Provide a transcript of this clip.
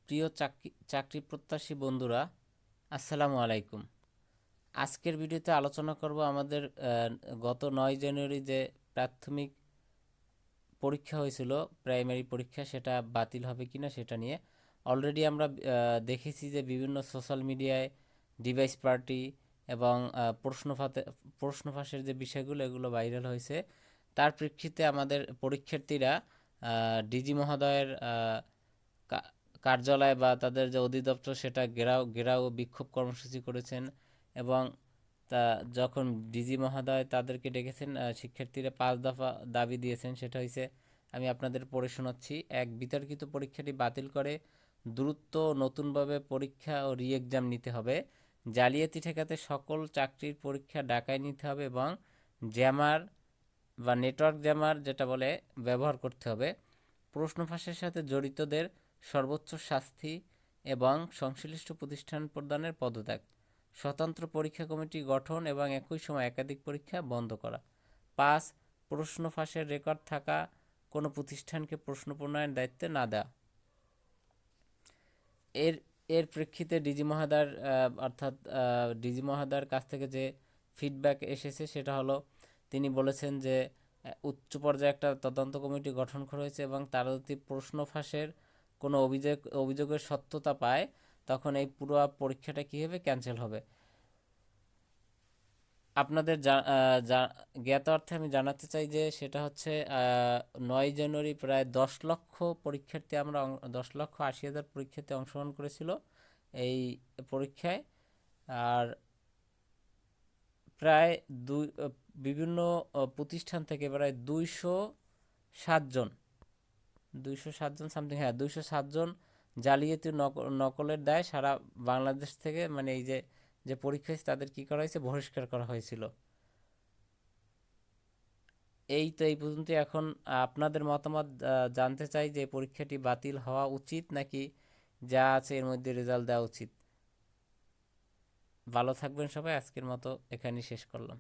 প্রিয় চাকরি প্রত্যাশী বন্ধুরা, আসসালামু আলাইকুম। আজকের ভিডিওতে আলোচনা করব আমাদের গত 9 জানুয়ারি যে প্রাথমিক পরীক্ষা হয়েছিল, প্রাইমারি পরীক্ষা, সেটা বাতিল হবে কিনা সেটা নিয়ে। অলরেডি আমরা দেখেছি যে বিভিন্ন সোশ্যাল মিডিয়ায় ডিভাইস পার্টি এবং প্রশ্ন ফাঁসের যে বিষয়গুলো এগুলো ভাইরাল হয়েছে। তার প্রেক্ষিতে আমাদের পরীক্ষার্থীরা ডিজি মহোদয়ের কার্যালয় বা তাদের যে অধিদপ্তর সেটা ঘেরাও ও বিক্ষোভ কর্মসূচি করেছেন। এবং তা যখন ডিজি মহোদয় তাদেরকে ডেকেছেন, শিক্ষার্থীরা 5 দফা দাবি দিয়েছেন। সেটা হয়েছে, আমি আপনাদের পড়ে শোনাচ্ছি। এক, বিতর্কিত পরীক্ষাটি বাতিল করে দ্রুত নতুনভাবে পরীক্ষা ও রি এক্সাম নিতে হবে। জালিয়াতি ঠেকাতে সকল চাকরির পরীক্ষা ঢাকায় নিতে হবে এবং জ্যামার বা নেটওয়ার্ক জ্যামার যেটা বলে ব্যবহার করতে হবে। প্রশ্ন ফাঁসের সাথে জড়িতদের সর্বোচ্চ শাস্তি এবং সংশ্লিষ্ট প্রতিষ্ঠান প্রদানের পদত্যাগ। স্বতন্ত্র পরীক্ষা কমিটি গঠন এবং একই সময় একাধিক পরীক্ষা বন্ধ করা। 5, প্রশ্ন ফাঁসের রেকর্ড থাকা কোনো প্রতিষ্ঠানকে প্রশ্ন প্রণয়নের দায়িত্বে না দেওয়া। এর এর প্রেক্ষিতে ডিজি মহোদয়ের কাছ থেকে যে ফিডব্যাক এসেছে সেটা হলো, তিনি বলেছেন যে উচ্চ পর্যায়ে একটা তদন্ত কমিটি গঠন করা হয়েছে এবং তারা যদি প্রশ্ন ফাঁসের কোনো অভিযোগের সত্যতা পায়, তখন এই পুরো পরীক্ষাটা কী হবে, ক্যান্সেল হবে। আপনাদের জ্ঞাত অর্থে আমি জানাতে চাই যে সেটা হচ্ছে 9 জানুয়ারি প্রায় 10 লক্ষ পরীক্ষার্থী, 10,80,000 পরীক্ষার্থী অংশগ্রহণ করেছিল এই পরীক্ষায়। আর প্রায় বিভিন্ন প্রতিষ্ঠান থেকে প্রায় 207 জন সামথিং, হ্যাঁ 207 জন জালিয়াতি নকলের দায় সারা বাংলাদেশ থেকে, মানে এই যে যে পরীক্ষা হয়েছে তাদের কী করা হয়েছে, বহিষ্কার করা হয়েছিল। এই তো এই পর্যন্ত। এখন আপনাদের মতামত জানতে চাই যে পরীক্ষাটি বাতিল হওয়া উচিত নাকি যা আছে এর মধ্যে রেজাল্ট দেওয়া উচিত। ভালো থাকবেন সবাই, আজকের মতো এখানেই শেষ করলাম।